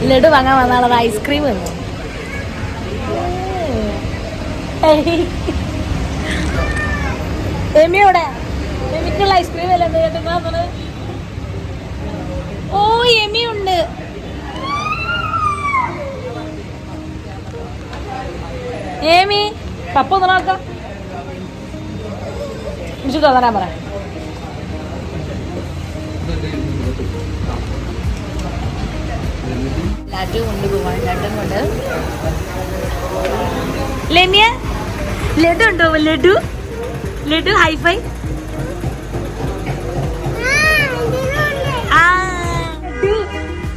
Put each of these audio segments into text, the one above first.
ലഡു വാങ്ങാൻ വന്നാളത് ഐസ്ക്രീം വന്നു. എമിയോടെ എമിക്കുള്ള ഐസ്ക്രീം അല്ലേ കേട്ടോ. ഓ എമിയുണ്ട്. ഏമി പപ്പ ഒന്ന് നോക്കാം. തരാൻ പറ. ലഡു കൊണ്ടുപോവാൻ ലഡും കൊണ്ട്. ലെമിയ ലഡു ഉണ്ടോ? ലഡു ലഡു ഹൈഫൈ.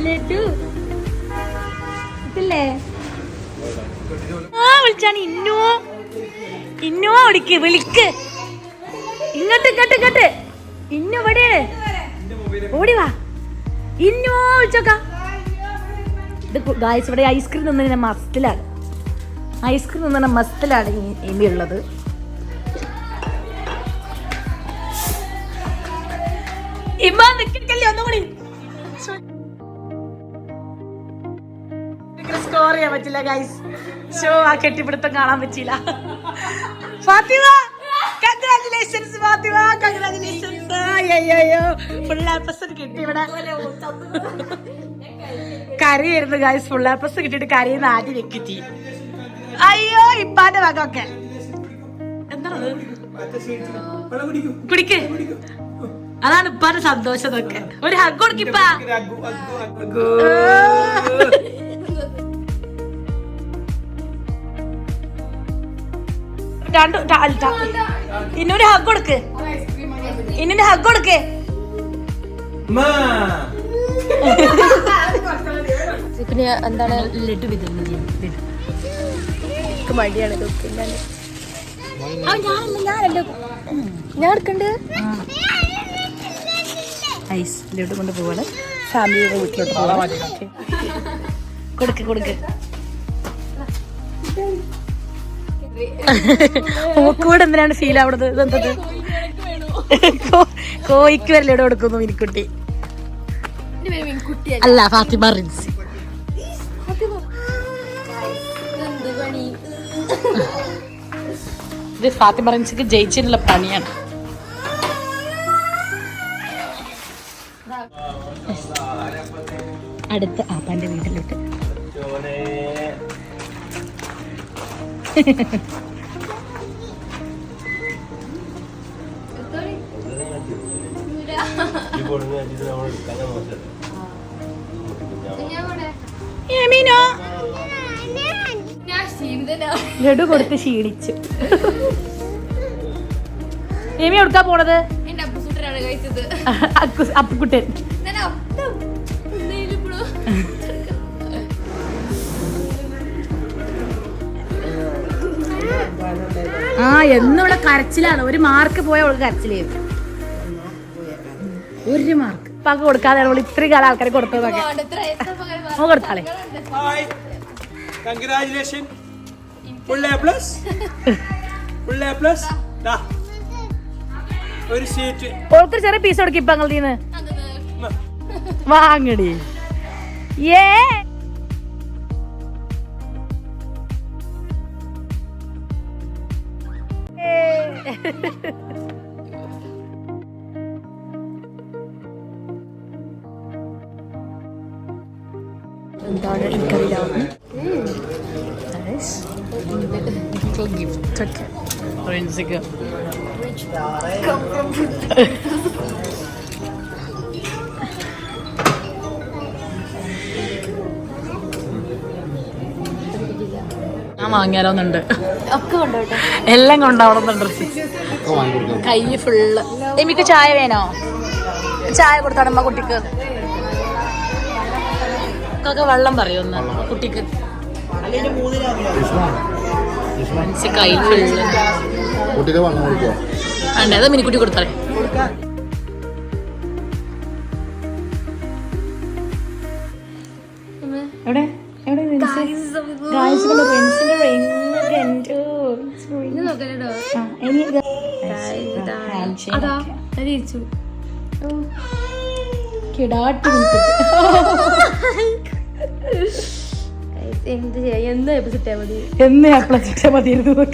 ലഡു ഇല്ലേ? വിളിച്ചാണ് ഇന്നോ ഇന്നോ വിളിക്ക് വിളിക്ക്. ഇങ്ങോട്ട് ഇങ്ങോട്ട് ഇങ്ങോട്ട്. ഇന്നു എവിടെയാണ്? ഓടി വാ. ഇന്നോ വിളിച്ചോക്കാം. ഇത് ഗായ്സ് ഇവിടെ ഐസ്ക്രീം തിന്നതിനെ മസ്തിലാണ്. ഐസ്ക്രീം തിന്നതിനെ മസ്തിലാണ് എമി ഉള്ളത്. ഇമ്മ നിക്കല്ലേ ഒന്നുകൂടി. സ്കോർ ചെയ്യാൻ പറ്റില്ല ഗൈസ്. ഷോ ആ കെട്ടിപ്പിടുത്തം കാണാൻ പറ്റില്ല. ഫാത്തിമ കൺഗ്രാറ്റുലേഷൻസ്. ഫാത്തിമ കൺഗ്രാറ്റുലേഷൻസ്. അയ്യോ ഫുൾ ആപ്പസ് കിട്ടി. ഇവിടെ കരയായിരുന്നു ഗൈസ്. ഫുൾ ആപ്പസ് കിട്ടിയിട്ട് കരയുന്ന ആദ്യം വെക്കിറ്റി. അയ്യോ ഇപ്പാന്റെ വകൊക്കെ എന്താണത്? കുടിക്ക്. അതാണ് ഇപ്പാന്റെ സന്തോഷം. ഇതൊക്കെ ഒരു ഹഗ് കൊടുക്കിപ്പാ. ഇന്നൊരു ഹഗ് കൊടുക്ക്. ഇന്നിന്റെ ഹഗ് കൊടുക്ക്. പിന്നെ എന്താണ് ലഡു വിതരണം ചെയ്യുന്നത്? മടിയാണ് ഞാൻ എടുക്കണ്ട്. ഐസ് ലഡു കൊണ്ട് പോവാണ്. ഫാമിലിയുടെ വീട്ടിലോട്ട് പോവാം. കൊടുക്ക് കൊടുക്ക്. ഓക്കൂടെ എന്തിനാണ് ഫീൽ ആവുന്നത്? ഇതെന്തത്? കോയിക്ക് വരെ ലഡു കൊടുക്കുന്നു മിനിക്കുട്ടി. അല്ല ഫാത്തിമ റിൻസി. ഇത് ഫാത്തിമ റിൻസിക്ക് ജയിച്ചിട്ടുള്ള പണിയാണ്. അടുത്ത ആപ്പാന്റെ വീട്ടിലോട്ട്. ലഡു കൊടുത്ത് ക്ഷീണിച്ചു. ഏമി എവിടുക്കാ പോണത്? അപ്പുക്കുട്ടൻ. ആ എന്നിവിടെ കരച്ചിലാണ്. ഒരു മാർക്ക് പോയ അവൾക്ക് കരച്ചിലായിരുന്നു. ഒരു മാർക്ക് ഇപ്പൊക്കെ കൊടുക്കാതെ അവൾ ഇത്രയും കാലം ആൾക്കാരെ കൊടുത്തതൊക്കെ കൊടുത്താളെ. ഓൾക്ക് ചെറിയ പീസ് കൊടുക്കും. ഇപ്പൊ ഞങ്ങൾ വാങ്ങടി. ഏ എന്താണ് എനിക്കറിയില്ല. ഗിഫ്റ്റ് ഒക്കെ ഫ്രണ്ട്സിക്ക്. ഞാൻ വാങ്ങിയാലോന്നുണ്ട്. ഒക്കെ കൊണ്ടോട്ടെ. എല്ലാം കൊണ്ടാവണമെന്നുണ്ട്. കൈ ഫുള്ള്. എനിക്ക് ചായ വേണോ? ചായ കൊടുത്താണമ്മ കുട്ടിക്ക്. ഒക്കെ വെള്ളം പറയുമെന്ന് കുട്ടിക്ക്. കൈ ഫുള്ള്. വേണ്ട അത് മിനിക്കുട്ടി കൊടുത്താലേ. എവിടെ എവിടെ കിടാട്ടി എന്ത് ചെയ്യാ? എന്നും എപ്പിച്ചിട്ടാ മതി. എന്ന് അപ്പള ചിട്ടാ മതിയായിരുന്നു.